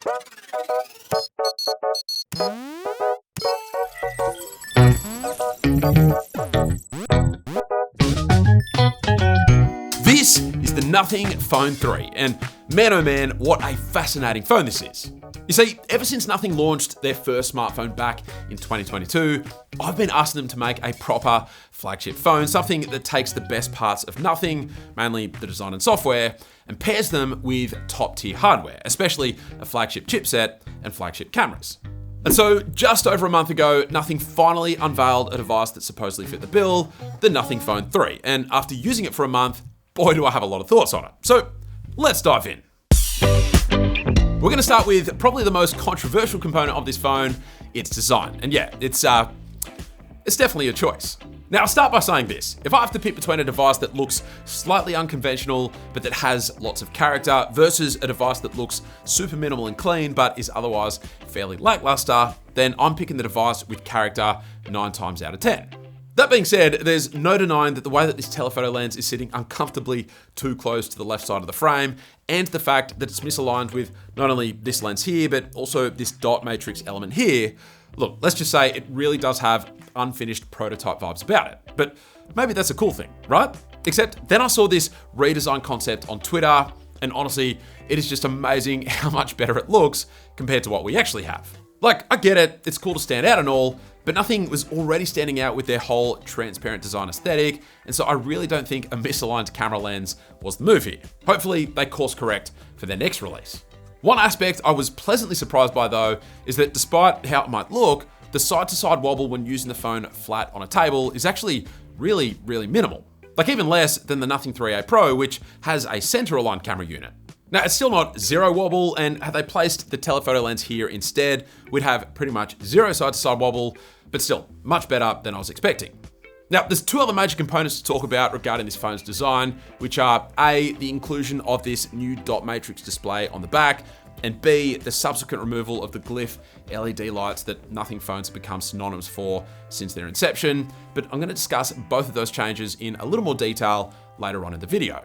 This is the Nothing Phone 3, and man oh man, what a fascinating phone this is. You see, ever since Nothing launched their first smartphone back in 2022, I've been asking them to make a proper flagship phone, something that takes the best parts of Nothing, mainly the design and software, and pairs them with top-tier hardware, especially a flagship chipset and flagship cameras. And so, just over a month ago, Nothing finally unveiled a device that supposedly fit the bill, the Nothing Phone 3, and after using it for a month, boy do I have a lot of thoughts on it. So, let's dive in. We're going to start with probably the most controversial component of this phone, its design. And yeah, it's definitely a choice. Now, I'll start by saying this. If I have to pick between a device that looks slightly unconventional, but that has lots of character, versus a device that looks super minimal and clean, but is otherwise fairly lackluster, then I'm picking the device with character 9 times out of 10. That being said, there's no denying that the way that this telephoto lens is sitting uncomfortably too close to the left side of the frame, and the fact that it's misaligned with not only this lens here, but also this dot matrix element here. Look, let's just say it really does have unfinished prototype vibes about it. But maybe that's a cool thing, right? Except then I saw this redesign concept on Twitter, and honestly, it is just amazing how much better it looks compared to what we actually have. Like, I get it, it's cool to stand out and all, but Nothing was already standing out with their whole transparent design aesthetic, and so I really don't think a misaligned camera lens was the move here. Hopefully, they course correct for their next release. One aspect I was pleasantly surprised by though, is that despite how it might look, the side-to-side wobble when using the phone flat on a table is actually really, really minimal. Like even less than the Nothing 3A Pro, which has a center-aligned camera unit. Now, it's still not zero wobble, and had they placed the telephoto lens here instead, we'd have pretty much zero side-to-side wobble, but still, much better than I was expecting. Now, there's 2 other major components to talk about regarding this phone's design, which are A, the inclusion of this new dot matrix display on the back, and B, the subsequent removal of the Glyph LED lights that Nothing phones have become synonymous for since their inception. But I'm going to discuss both of those changes in a little more detail later on in the video.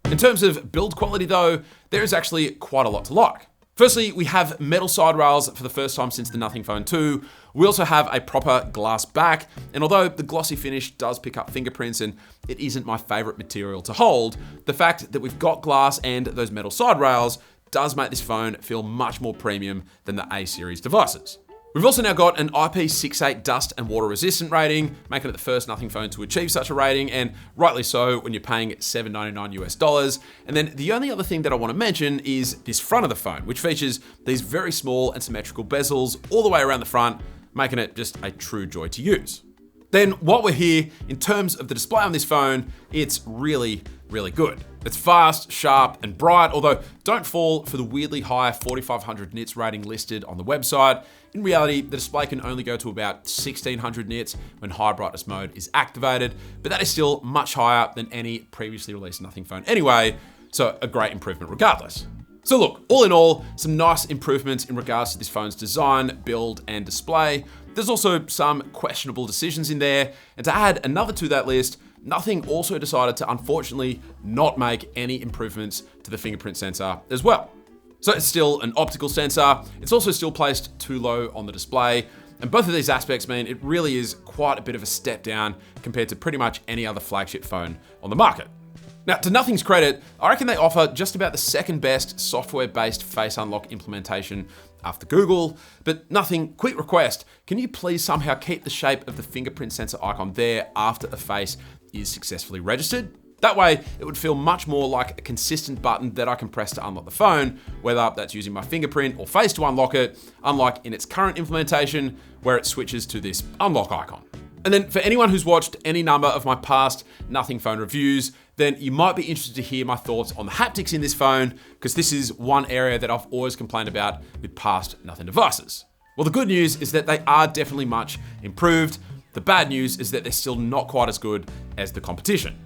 In terms of build quality though, there is actually quite a lot to like. Firstly, we have metal side rails for the first time since the Nothing Phone 2. We also have a proper glass back, and although the glossy finish does pick up fingerprints and it isn't my favorite material to hold, the fact that we've got glass and those metal side rails does make this phone feel much more premium than the A series devices. We've also now got an IP68 dust and water resistant rating, making it the first Nothing phone to achieve such a rating, and rightly so when you're paying $799 US. And then the only other thing that I want to mention is this front of the phone, which features these very small and symmetrical bezels all the way around the front, making it just a true joy to use. Then while we're here, in terms of the display on this phone, it's really, really good. It's fast, sharp, and bright, although don't fall for the weirdly high 4500 nits rating listed on the website. In reality, the display can only go to about 1600 nits when high brightness mode is activated, but that is still much higher than any previously released Nothing phone anyway, so a great improvement regardless. So look, all in all, some nice improvements in regards to this phone's design, build, and display. There's also some questionable decisions in there, and to add another to that list, Nothing also decided to unfortunately not make any improvements to the fingerprint sensor as well. So it's still an optical sensor, it's also still placed too low on the display, and both of these aspects mean it really is quite a bit of a step down compared to pretty much any other flagship phone on the market. Now, to Nothing's credit, I reckon they offer just about the second best software-based face unlock implementation after Google, but Nothing, quick request, can you please somehow keep the shape of the fingerprint sensor icon there after a face is successfully registered? That way, it would feel much more like a consistent button that I can press to unlock the phone, whether that's using my fingerprint or face to unlock it, unlike in its current implementation, where it switches to this unlock icon. And then for anyone who's watched any number of my past Nothing phone reviews, then you might be interested to hear my thoughts on the haptics in this phone, because this is one area that I've always complained about with past Nothing devices. Well, the good news is that they are definitely much improved. The bad news is that they're still not quite as good as the competition.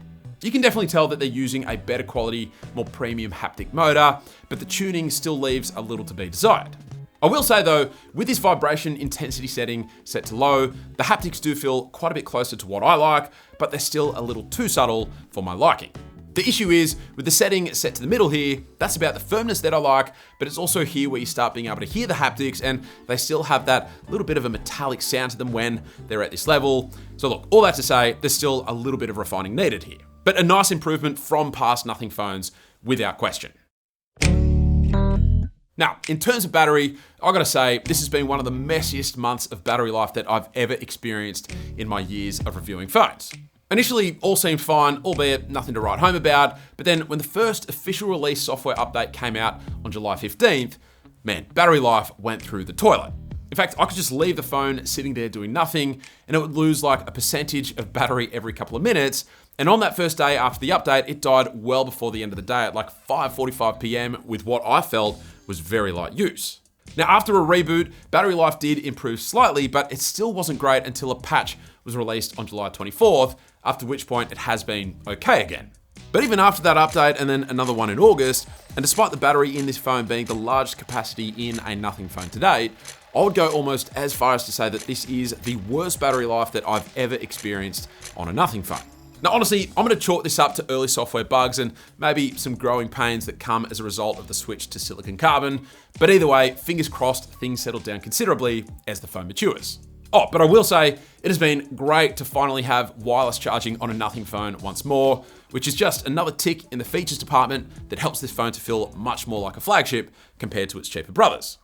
You can definitely tell that they're using a better quality, more premium haptic motor, but the tuning still leaves a little to be desired. I will say though, with this vibration intensity setting set to low, the haptics do feel quite a bit closer to what I like, but they're still a little too subtle for my liking. The issue is, with the setting set to the middle here, that's about the firmness that I like, but it's also here where you start being able to hear the haptics, and they still have that little bit of a metallic sound to them when they're at this level. So look, all that to say, there's still a little bit of refining needed here, but a nice improvement from past Nothing phones without question. Now, in terms of battery, I gotta say, this has been one of the messiest months of battery life that I've ever experienced in my years of reviewing phones. Initially, all seemed fine, albeit nothing to write home about, but then when the first official release software update came out on July 15th, man, battery life went through the toilet. In fact, I could just leave the phone sitting there doing nothing, and it would lose like a percentage of battery every couple of minutes. And on that first day after the update, it died well before the end of the day at like 5:45 PM with what I felt was very light use. Now, after a reboot, battery life did improve slightly, but it still wasn't great until a patch was released on July 24th, after which point it has been okay again. But even after that update and then another one in August, and despite the battery in this phone being the largest capacity in a Nothing phone to date, I would go almost as far as to say that this is the worst battery life that I've ever experienced on a Nothing phone. Now, honestly, I'm gonna chalk this up to early software bugs and maybe some growing pains that come as a result of the switch to silicon carbon. But either way, fingers crossed, things settle down considerably as the phone matures. Oh, but I will say, it has been great to finally have wireless charging on a Nothing phone once more, which is just another tick in the features department that helps this phone to feel much more like a flagship compared to its cheaper brothers.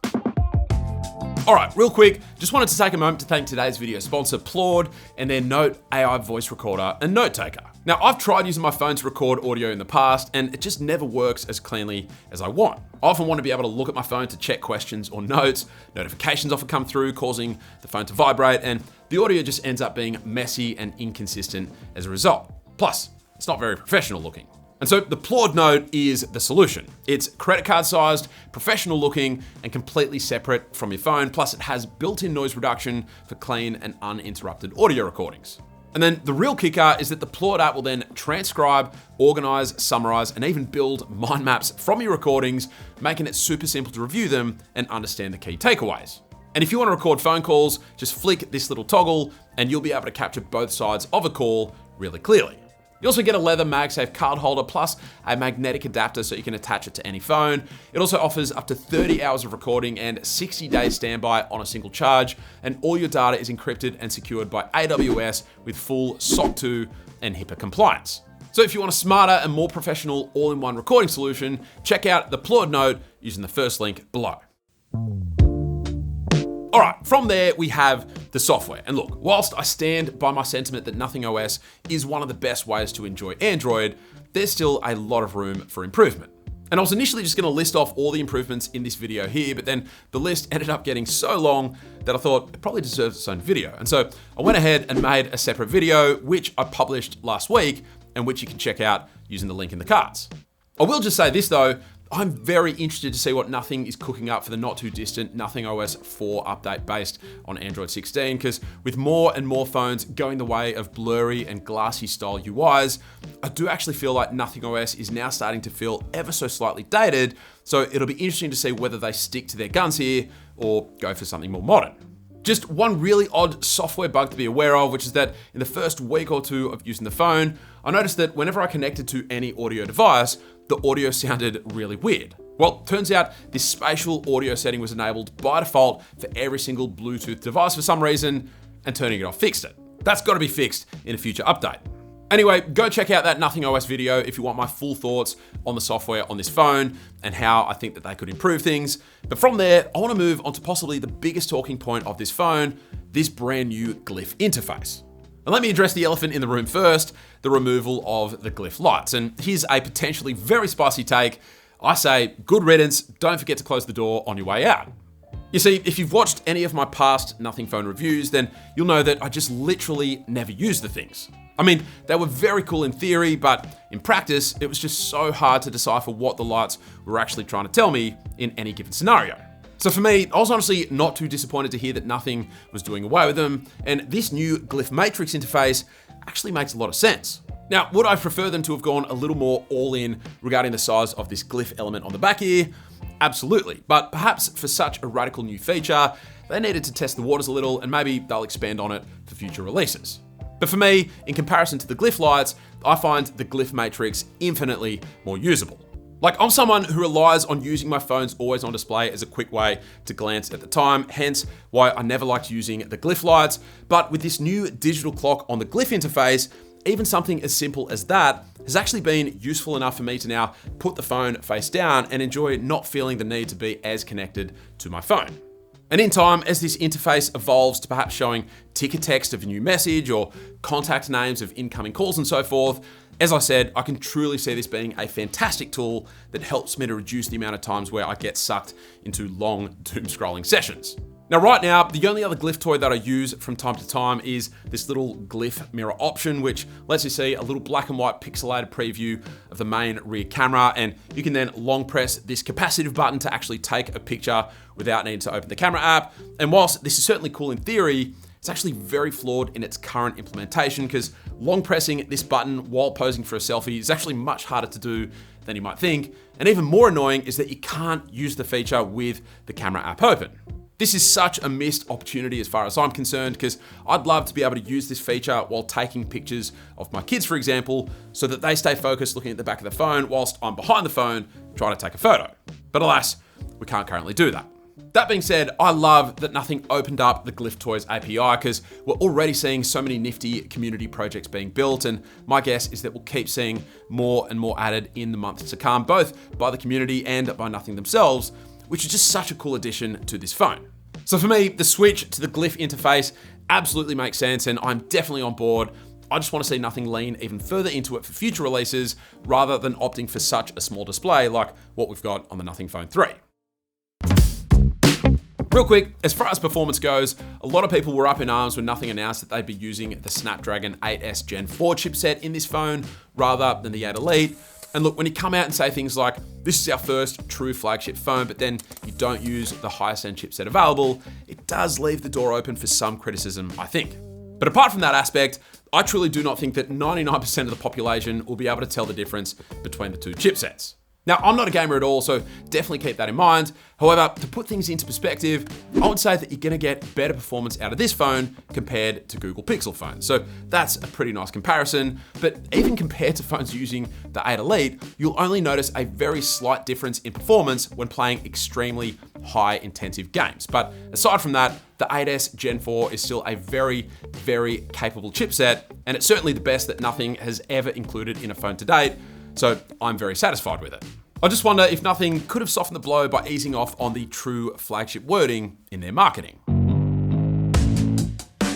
All right, real quick, just wanted to take a moment to thank today's video sponsor, PLAUD, and their Note AI voice recorder and note taker. Now, I've tried using my phone to record audio in the past, and it just never works as cleanly as I want. I often want to be able to look at my phone to check questions or notes. Notifications often come through, causing the phone to vibrate, and the audio just ends up being messy and inconsistent as a result. Plus, it's not very professional looking. And so the PLAUD Note is the solution. It's credit card sized, professional looking, and completely separate from your phone. Plus it has built-in noise reduction for clean and uninterrupted audio recordings. And then the real kicker is that the PLAUD app will then transcribe, organize, summarize, and even build mind maps from your recordings, making it super simple to review them and understand the key takeaways. And if you want to record phone calls, just flick this little toggle and you'll be able to capture both sides of a call really clearly. You also get a leather MagSafe card holder plus a magnetic adapter so you can attach it to any phone. It also offers up to 30 hours of recording and 60 days standby on a single charge, and all your data is encrypted and secured by AWS with full SOC 2 and HIPAA compliance. So if you want a smarter and more professional all-in-one recording solution, check out the PLAUD Note using the first link below. All right, from there we have the software. And look, whilst I stand by my sentiment that Nothing OS is one of the best ways to enjoy Android, there's still a lot of room for improvement. And I was initially just gonna list off all the improvements in this video here, but then the list ended up getting so long that I thought it probably deserves its own video. And so I went ahead and made a separate video, which I published last week, and which you can check out using the link in the cards. I will just say this though, I'm very interested to see what Nothing is cooking up for the not too distant Nothing OS 4 update based on Android 16, because with more and more phones going the way of blurry and glassy style UIs, I do actually feel like Nothing OS is now starting to feel ever so slightly dated, so it'll be interesting to see whether they stick to their guns here or go for something more modern. Just one really odd software bug to be aware of, which is that in the first week or two of using the phone, I noticed that whenever I connected to any audio device, the audio sounded really weird. Well, turns out this spatial audio setting was enabled by default for every single Bluetooth device for some reason, and turning it off fixed it. That's gotta be fixed in a future update. Anyway, go check out that Nothing OS video if you want my full thoughts on the software on this phone and how I think that they could improve things. But from there, I wanna move on to possibly the biggest talking point of this phone, this brand new Glyph interface. And let me address the elephant in the room first, the removal of the Glyph lights. And here's a potentially very spicy take. I say, good riddance, don't forget to close the door on your way out. You see, if you've watched any of my past Nothing phone reviews, then you'll know that I just literally never use the things. I mean, they were very cool in theory, but in practice, it was just so hard to decipher what the lights were actually trying to tell me in any given scenario. So for me, I was honestly not too disappointed to hear that Nothing was doing away with them, and this new Glyph Matrix interface actually makes a lot of sense. Now, would I prefer them to have gone a little more all in regarding the size of this Glyph element on the back here? Absolutely, but perhaps for such a radical new feature, they needed to test the waters a little and maybe they'll expand on it for future releases. But for me, in comparison to the Glyph lights, I find the Glyph Matrix infinitely more usable. Like, I'm someone who relies on using my phone's always on display as a quick way to glance at the time, hence why I never liked using the Glyph lights. But with this new digital clock on the Glyph interface, even something as simple as that has actually been useful enough for me to now put the phone face down and enjoy not feeling the need to be as connected to my phone. And in time, as this interface evolves to perhaps showing ticker text of a new message or contact names of incoming calls and so forth, as I said, I can truly see this being a fantastic tool that helps me to reduce the amount of times where I get sucked into long doom scrolling sessions. Now, right now, the only other Glyph toy that I use from time to time is this little Glyph mirror option, which lets you see a little black and white pixelated preview of the main rear camera. And you can then long press this capacitive button to actually take a picture without needing to open the camera app. And whilst this is certainly cool in theory, it's actually very flawed in its current implementation, because long pressing this button while posing for a selfie is actually much harder to do than you might think. And even more annoying is that you can't use the feature with the camera app open. This is such a missed opportunity as far as I'm concerned, because I'd love to be able to use this feature while taking pictures of my kids, for example, so that they stay focused looking at the back of the phone whilst I'm behind the phone trying to take a photo. But alas, we can't currently do that. That being said, I love that nothing opened up the Glyph Toys API, because we're already seeing so many nifty community projects being built, and my guess is that we'll keep seeing more and more added in the months to come, both by the community and by Nothing themselves, which is just such a cool addition to this phone. So for me, the switch to the Glyph interface absolutely makes sense, and I'm definitely on board. I just want to see Nothing lean even further into it for future releases, rather than opting for such a small display like what we've got on the Nothing Phone 3. Real quick, as far as performance goes, a lot of people were up in arms when Nothing announced that they'd be using the Snapdragon 8S Gen 4 chipset in this phone rather than the 8 Elite. And look, when you come out and say things like, this is our first true flagship phone, but then you don't use the highest end chipset available, it does leave the door open for some criticism, I think. But apart from that aspect, I truly do not think that 99% of the population will be able to tell the difference between the two chipsets. Now, I'm not a gamer at all, so definitely keep that in mind. However, to put things into perspective, I would say that you're gonna get better performance out of this phone compared to Google Pixel phones. So that's a pretty nice comparison, but even compared to phones using the 8 Elite, you'll only notice a very slight difference in performance when playing extremely high intensive games. But aside from that, the 8S Gen 4 is still a very, very capable chipset, and it's certainly the best that Nothing has ever included in a phone to date. So I'm very satisfied with it. I just wonder if Nothing could have softened the blow by easing off on the true flagship wording in their marketing. And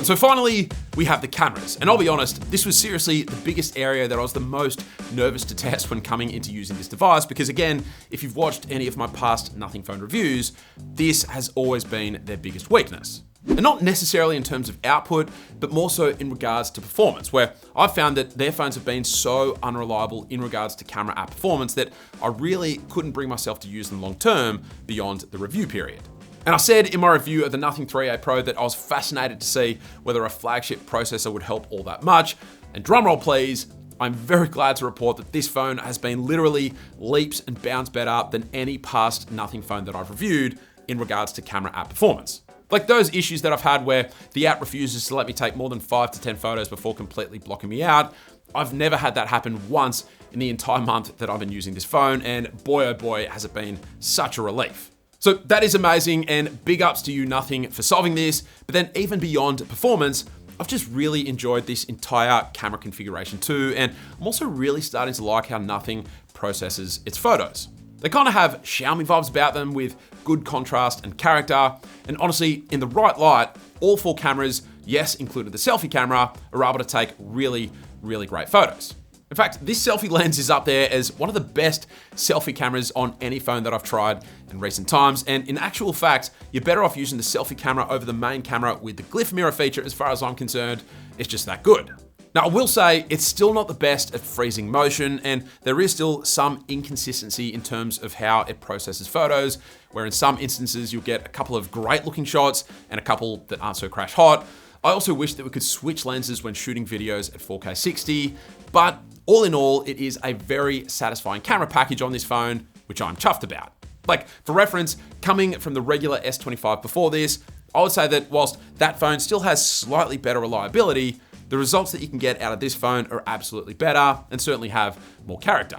so finally, we have the cameras. And I'll be honest, this was seriously the biggest area that I was the most nervous to test when coming into using this device, because again, if you've watched any of my past Nothing phone reviews, this has always been their biggest weakness. And not necessarily in terms of output, but more so in regards to performance, where I've found that their phones have been so unreliable in regards to camera app performance that I really couldn't bring myself to use them long term beyond the review period. And I said in my review of the Nothing 3A Pro that I was fascinated to see whether a flagship processor would help all that much. And drumroll please, I'm very glad to report that this phone has been literally leaps and bounds better than any past Nothing phone that I've reviewed in regards to camera app performance. Like those issues that I've had where the app refuses to let me take more than 5 to 10 photos before completely blocking me out. I've never had that happen once in the entire month that I've been using this phone, and boy oh boy has it been such a relief. So that is amazing, and big ups to you Nothing for solving this. But then even beyond performance, I've just really enjoyed this entire camera configuration too, and I'm also really starting to like how Nothing processes its photos. They kind of have Xiaomi vibes about them with good contrast and character. And honestly, in the right light, all 4 cameras, yes, including the selfie camera, are able to take really, really great photos. In fact, this selfie lens is up there as one of the best selfie cameras on any phone that I've tried in recent times. And in actual fact, you're better off using the selfie camera over the main camera with the Glyph mirror feature as far as I'm concerned. It's just that good. Now, I will say it's still not the best at freezing motion, and there is still some inconsistency in terms of how it processes photos, where in some instances you'll get a couple of great looking shots and a couple that aren't so crash hot. I also wish that we could switch lenses when shooting videos at 4K 60, but all in all, it is a very satisfying camera package on this phone, which I'm chuffed about. Like, for reference, coming from the regular S25 before this, I would say that whilst that phone still has slightly better reliability, the results that you can get out of this phone are absolutely better and certainly have more character.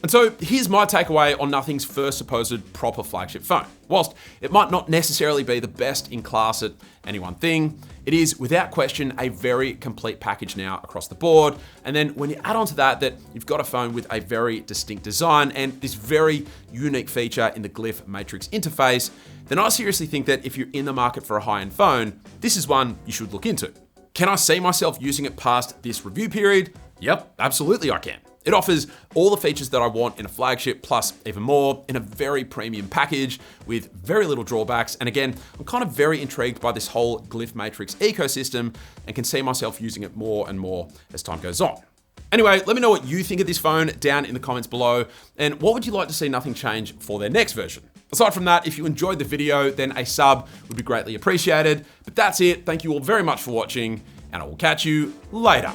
And so here's my takeaway on Nothing's first supposed proper flagship phone. Whilst it might not necessarily be the best in class at any one thing, it is without question a very complete package now across the board. And then when you add on to that you've got a phone with a very distinct design and this very unique feature in the Glyph Matrix interface, then I seriously think that if you're in the market for a high-end phone, this is one you should look into. Can I see myself using it past this review period? Yep, absolutely I can. It offers all the features that I want in a flagship, plus even more in a very premium package with very little drawbacks. And again, I'm kind of very intrigued by this whole Glyph Matrix ecosystem and can see myself using it more and more as time goes on. Anyway, let me know what you think of this phone down in the comments below. And what would you like to see Nothing change for their next version? Aside from that, if you enjoyed the video, then a sub would be greatly appreciated. But that's it. Thank you all very much for watching, and I will catch you later.